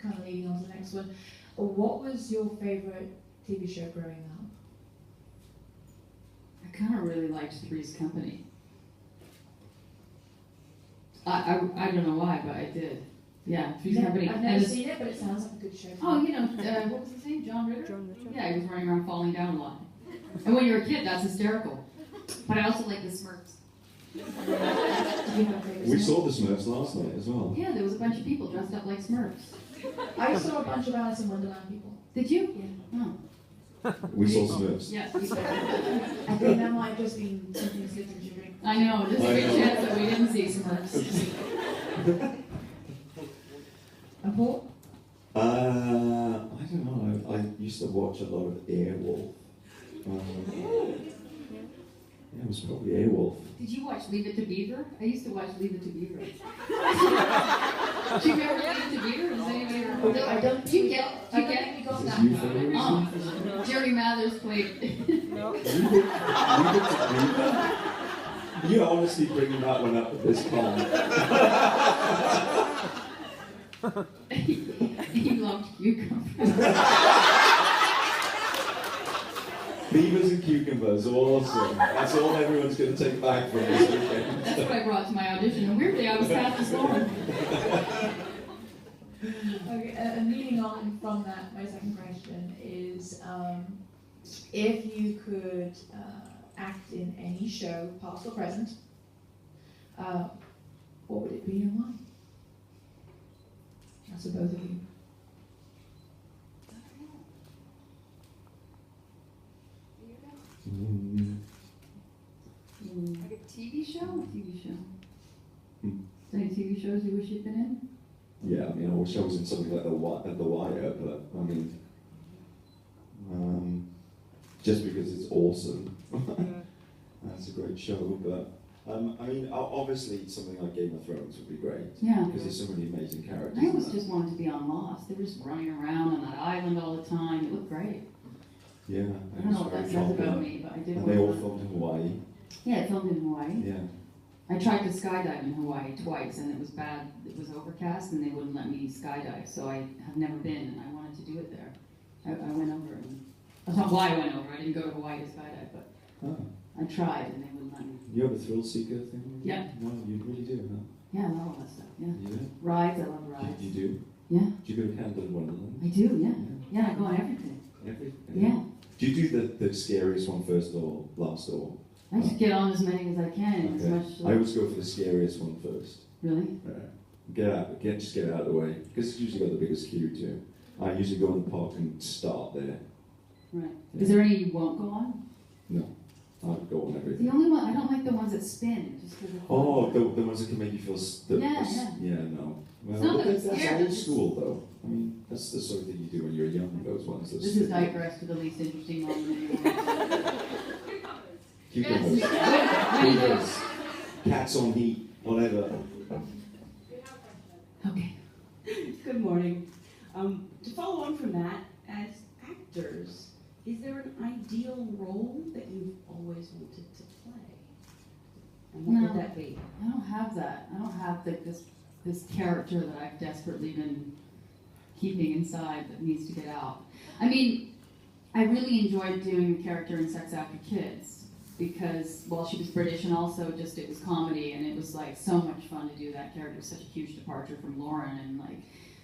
kind of leading on to the next one. What was your favourite TV show growing up? I kind of really liked Three's Company. I don't know why, but I did. Yeah, Three's Company. I've never seen it, but it sounds like a good show. Oh, you know, what was his name? John Ritter? Yeah, he was running around falling down a lot. And when you're a kid, that's hysterical. But I also like the Smurfs. We saw the Smurfs last night as well. Yeah, there was a bunch of people dressed up like Smurfs. I saw a bunch of Alice in Wonderland people. Did you? Yeah. Oh. We saw Smurfs. Yeah. I think that might have just been something slipped into your drink. I know, there's a big chance that we didn't see Smurfs. And Paul? I don't know. I used to watch a lot of Airwolf. Yeah, it was probably Airwolf. Did you watch Leave It to Beaver? I used to watch Leave It to Beaver. Do you remember Leave It to Beaver? Does anybody remember? I don't. Do you get? We got that. You famous? Oh, Jerry Mathers played. No. Leave it to Beaver? You're honestly bringing that one up at this point. He loved cucumbers. Beavers and cucumbers, awesome. That's all everyone's going to take back from this weekend. That's what I brought to my audition, and weirdly I was cast as Lauren. Okay, and leading on from that, my second question is, if you could act in any show, past or present, what would it be and why? That's for both of you. Like a TV show? TV show. Any TV shows you wish you'd been in? Yeah, I mean, I wish I was in something like The Wire, but I mean, just because it's awesome. That's a great show, but I mean, obviously something like Game of Thrones would be great. Yeah. Because there's so many amazing characters. I always just wanted to be on Lost. They were just running around on that island all the time. It looked great. Yeah. I don't know what that says about me, but I did. And they all filmed in Hawaii. Yeah, it filmed in Hawaii. Yeah. I tried to skydive in Hawaii twice, and it was bad. It was overcast, and they wouldn't let me skydive. So I have never been, and I wanted to do it there. I went over, and that's not why I went over. I didn't go to Hawaii to skydive, but I tried, and they wouldn't let me. You have a thrill seeker thing? Yeah. No, you really do, huh? Yeah, I love all that stuff. Yeah. You do? Rides, I love rides. You do? Yeah. Do you go to Canada Wonderland? I do. Yeah. Yeah, I go on everything. Everything? Yeah. Do you do the scariest one first or last or? I just get on as many as I can. Okay. As much. I always go for the scariest one first. Really? Just get out of the way because it's usually got the biggest queue too. I usually go in the park and start there. Right. Yeah. Is there any you won't go on? No, I would go on everything. The only one I don't like the ones that spin. Just because. Oh, the ones that can make you feel. Yeah, no. Well, but that's scared. old school though. I mean, that's the sort of thing you do when you're young. Those ones. This is digress to the least interesting moment. Cucumbers. Yes. Cucumbers. Cats on heat. Whatever. Okay. Good morning. To follow on from that, as actors, is there an ideal role that you've always wanted to play? And what would that be? I don't have that. I don't have this character that I've desperately been keeping inside that needs to get out. I mean, I really enjoyed doing the character in Sex After Kids because, well, she was British and also just it was comedy and it was like so much fun to do that character. It was such a huge departure from Lauren and like,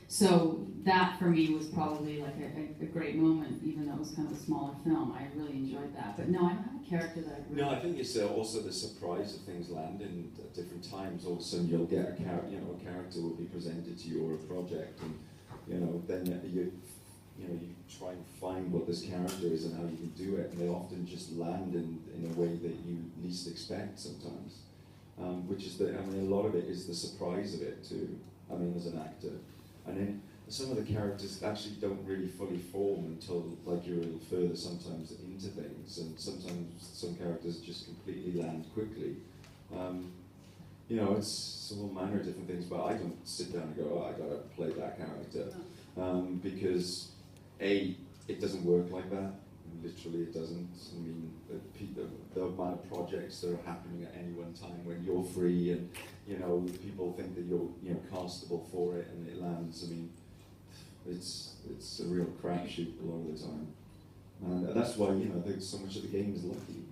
so that for me was probably like a great moment, even though it was kind of a smaller film. I really enjoyed that. But no, I don't have a character that I really... No, I think it's also the surprise of things landing at different times. All of a sudden you'll get a character will be presented to you or a project and, then you try and find what this character is and how you can do it, and they often just land in a way that you least expect sometimes. Which is a lot of it is the surprise of it too, as an actor. And then some of the characters actually don't really fully form until like you're a little further sometimes into things, and sometimes some characters just completely land quickly. It's all manner of different things, but I don't sit down and go, oh, I gotta play that character. Because it doesn't work like that. Literally, it doesn't. I mean, the amount of projects that are happening at any one time when you're free, and people think that you're castable for it, and it lands. I mean, It's a real crapshoot a lot of the time, and that's why there's so much of the game is lucky,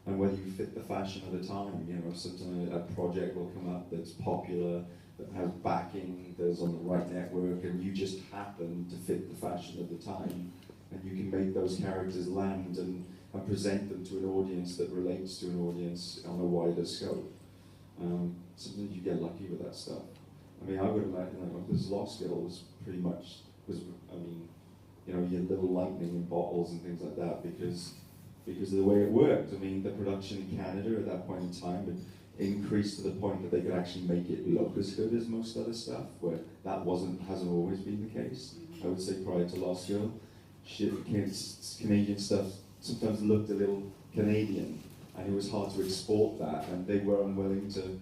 and whether you fit the fashion of the time. Sometimes a project will come up that's popular, that has backing, that's on the right network, and you just happen to fit the fashion of the time, and you can make those characters land and present them to an audience that relates to an audience on a wider scope. Sometimes you get lucky with that stuff. I mean, I would imagine this Lost Girl was pretty much your little lightning in bottles and things like that because of the way it worked. I mean, the production in Canada at that point in time had increased to the point that they could actually make it look as good as most other stuff, where that hasn't always been the case. I would say prior to Lost Girl, Canadian stuff sometimes looked a little Canadian, and it was hard to export that, and they were unwilling to,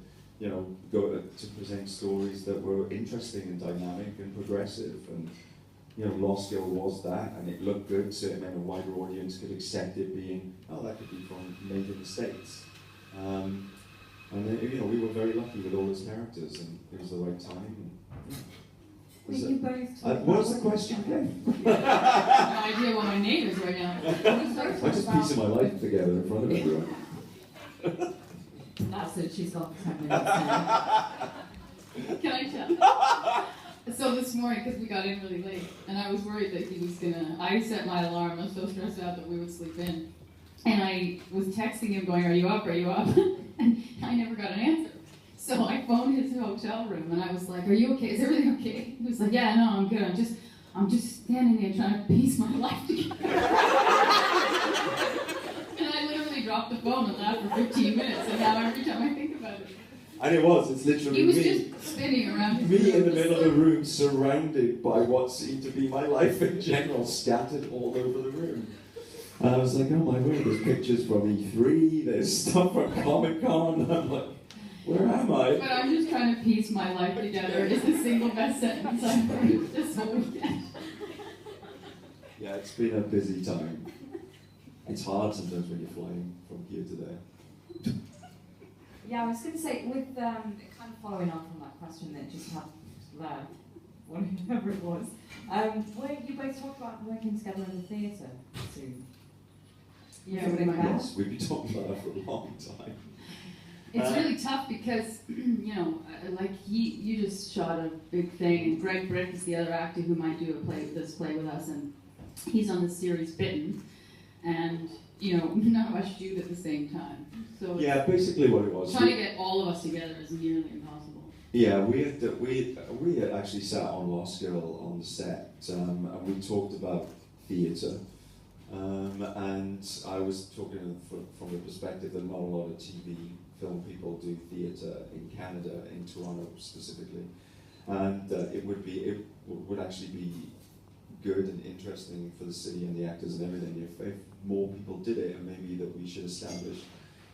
go to present stories that were interesting and dynamic and progressive, and Lost Girl was that, and it looked good, so it meant a wider audience could accept it being, that could be made in the States. And then, we were very lucky with all those characters, and it was the right time. What was the question again? No idea what my name is right now. I'm just piecing my life together in front of everyone. That's it, she's got 10 minutes now. Can I tell? So this morning, because we got in really late, and I was worried that he was I set my alarm, I was so stressed out that we would sleep in. And I was texting him going, are you up? And I never got an answer. So I phoned his hotel room, and I was like, are you okay? Is everything okay? He was like, yeah, no, I'm good. I'm just standing there trying to piece my life together. And I literally dropped the phone and laughed for 15 minutes, and now every time I think about it. And it's literally He was me. just spinning around. Me in the middle of the room, surrounded by what seemed to be my life in general, scattered all over the room. And I was like, oh my word, there's pictures from E3, there's stuff from Comic-Con, and I'm like, where am I? But I'm just trying to piece my life together. It's the single best sentence I've heard this whole weekend. Yeah, it's been a busy time. It's hard sometimes when you're flying from here to there. Yeah, I was going to say, with kind of following on from that question that just had whatever it was, where you both talked about working together in the theatre soon. Yeah, Yes, we've been talking about that for a long time. It's really tough because, like you just shot a big thing, and Greg Brick is the other actor who might do this play with us, and he's on the series Bitten, and none of us shoot at the same time. So yeah, basically what it was. Trying to get all of us together is nearly impossible. Yeah, we had actually sat on Lost Girl on the set, and we talked about theatre. And I was talking from the perspective that not a lot of TV film people do theatre in Canada, in Toronto specifically, and it would actually be good and interesting for the city and the actors and everything if more people did it, and maybe that we should establish,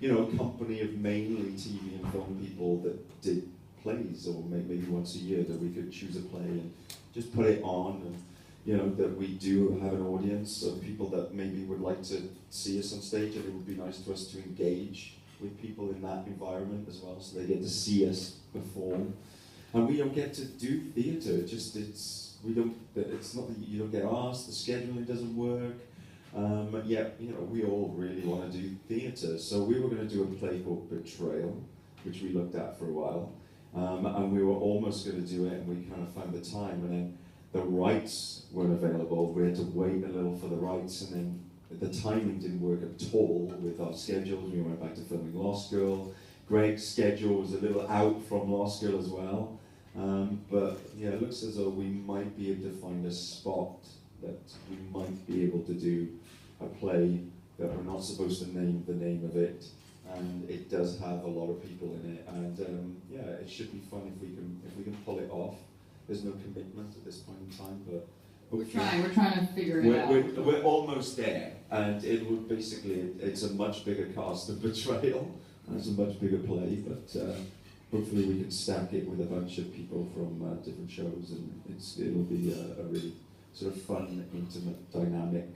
a company of mainly TV and film people that did plays, or maybe once a year that we could choose a play and just put it on, and that we do have an audience of people that maybe would like to see us on stage, and it would be nice to us to engage with people in that environment as well, so they get to see us perform. And we don't get to do theatre. It's not that you don't get asked. The scheduling doesn't work. Yet we all really want to do theatre. So we were going to do a play called Betrayal, which we looked at for a while, and we were almost going to do it, and we kind of found the time, and then the rights weren't available. We had to wait a little for the rights, and then the timing didn't work at all with our schedules. We went back to filming Lost Girl. Greg's schedule was a little out from Lost Girl as well. But yeah, it looks as though we might be able to find a spot that we might be able to do a play that we're not supposed to name the name of it, and it does have a lot of people in it, and yeah, it should be fun if we can pull it off. There's no commitment at this point in time, but we're trying to figure it out. We're almost there, and it would basically, it's a much bigger cast of Betrayal, and it's a much bigger play, but hopefully we can stack it with a bunch of people from different shows, and it'll be a really sort of fun, intimate, dynamic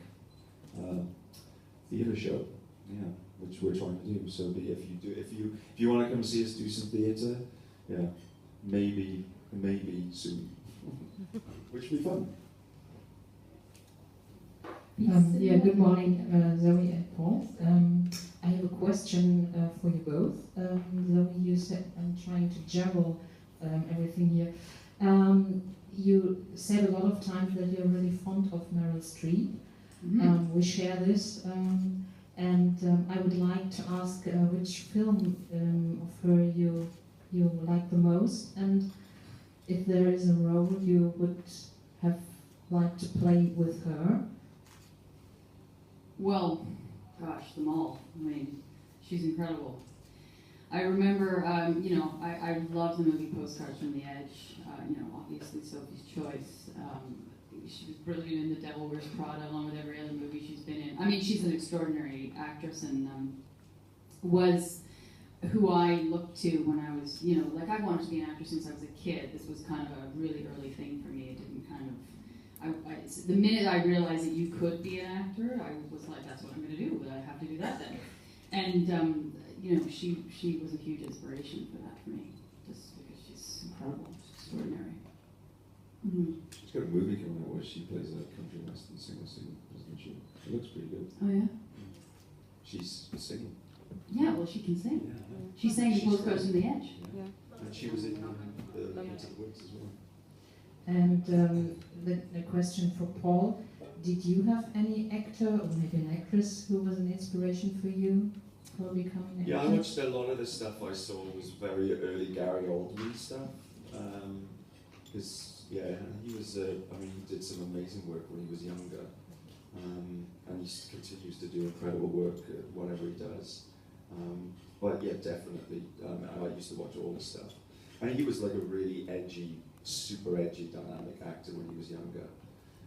theatre show, yeah, which we're trying to do. So if you want to come see us do some theatre, yeah, maybe soon, which will be fun. Yeah, good morning, Zoie and Paul. I have a question for you both. Zoie, you said I'm trying to juggle everything here. You said a lot of times that you're really fond of Meryl Streep. We share this, and I would like to ask which film of her you like the most, and if there is a role you would have liked to play with her. Well, gosh, them all. I mean, she's incredible. I remember, I love the movie Postcards from the Edge. Obviously Sophie's Choice. She was brilliant in The Devil Wears Prada, along with every other movie she's been in. I mean, she's an extraordinary actress, and was who I looked to when I was, I wanted to be an actress since I was a kid. This was kind of a really early thing for me. It didn't kind of. The minute I realized that you could be an actor, I was like, that's what I'm going to do, but I have to do that then. And, she was a huge inspiration for that for me, just because she's incredible, she's extraordinary. She's got a movie coming out where she plays a country western singer, doesn't she? She looks pretty good. Oh, yeah? She's singing. Yeah, well, she can sing. Yeah. She sang the Postcards from the Edge. Yeah. And she was in the Into the Woods as well. And the question for Paul, did you have any actor or maybe an actress who was an inspiration for you for becoming an Yeah, I actor? watched a lot of the stuff I saw was very early Gary Oldman stuff. Because, he was, he did some amazing work when he was younger. And he continues to do incredible work at whatever he does. But yeah, definitely, I used to watch all the stuff. And he was like a really edgy, super edgy, dynamic actor when he was younger.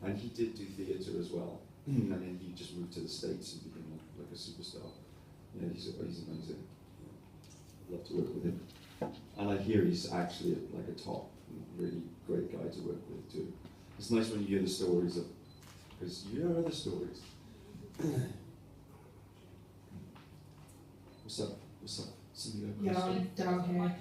And he did do theatre as well. And then he just moved to the States and became like a superstar. Yeah, he's amazing. I'd love to work with him. And I hear he's actually like a top, really great guy to work with too. It's nice when you hear the stories of, because you hear other stories. What's up? Somebody got a question? Yeah, down here.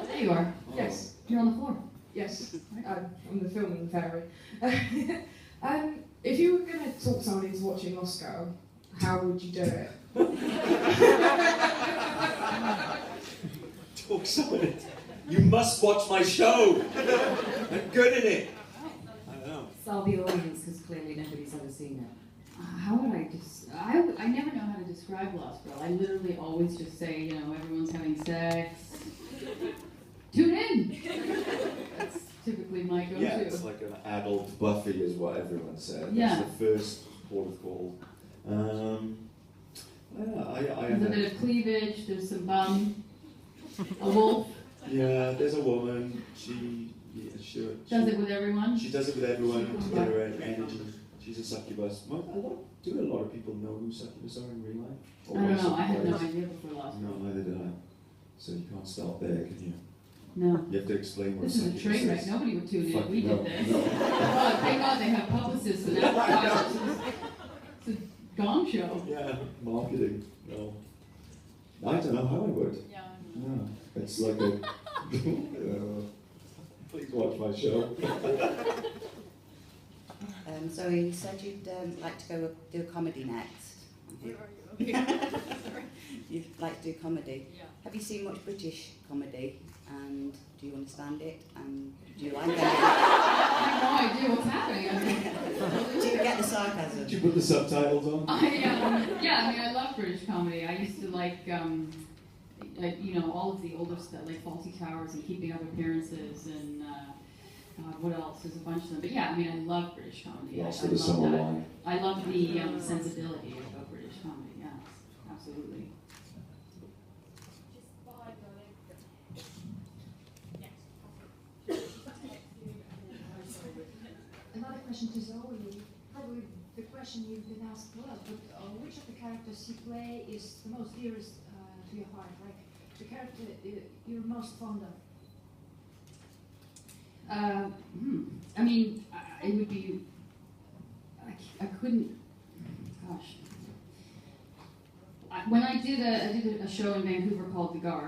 There you are. Yes. You're on the floor. Yes, I'm the filming fairy. If you were going to talk someone into watching Moscow, how would you do it? Talk someone in. You must watch my show. I'm good at it. I know. Sell the audience, because clearly nobody's ever seen it. How would I I never know how to describe Lost Girl. I literally always just say, everyone's having sex. Tune in! That's typically my go-to. Yeah, it's like an adult Buffy is what everyone said. Yeah. That's the first port of call. There's a bit of cleavage, there's some bum, a wolf. Yeah, there's a woman. She Does it with everyone? She does it with everyone to get her energy. She's a succubus. Do a lot of people know who succubus are in real life? I don't know. I had no idea before Lost Girl. No, neither did I. So you can't stop there, can you? No. You have to explain what This is a succubus train wreck. is. Nobody would tune in if we No, did this. no. Oh, thank God they have publicists and advertisers. It's a gong show. Yeah, marketing. No. I don't know how I would. Yeah. No. It's like a... Please watch my show. So you said you'd like to go do a comedy next. You'd like to do comedy. Yeah. Have you seen much British comedy? And do you understand it? And do you like it? I have no idea what's happening. Do you get the sarcasm? Did you put the subtitles on? I love British comedy. I used to like, all of the older stuff, like Fawlty Towers and Keeping Up Appearances and what else? There's a bunch of them. But yeah, I love British comedy. Lost I of the love Summer that. Line. I love the sensibility of British comedy. Yes, absolutely. Another question to Zoe. Probably the question you've been asked a lot, but which of the characters you play is the most dearest to your heart? Like the character you're most fond of? It would be. I couldn't. Gosh. When I did a show in Vancouver called The Guard.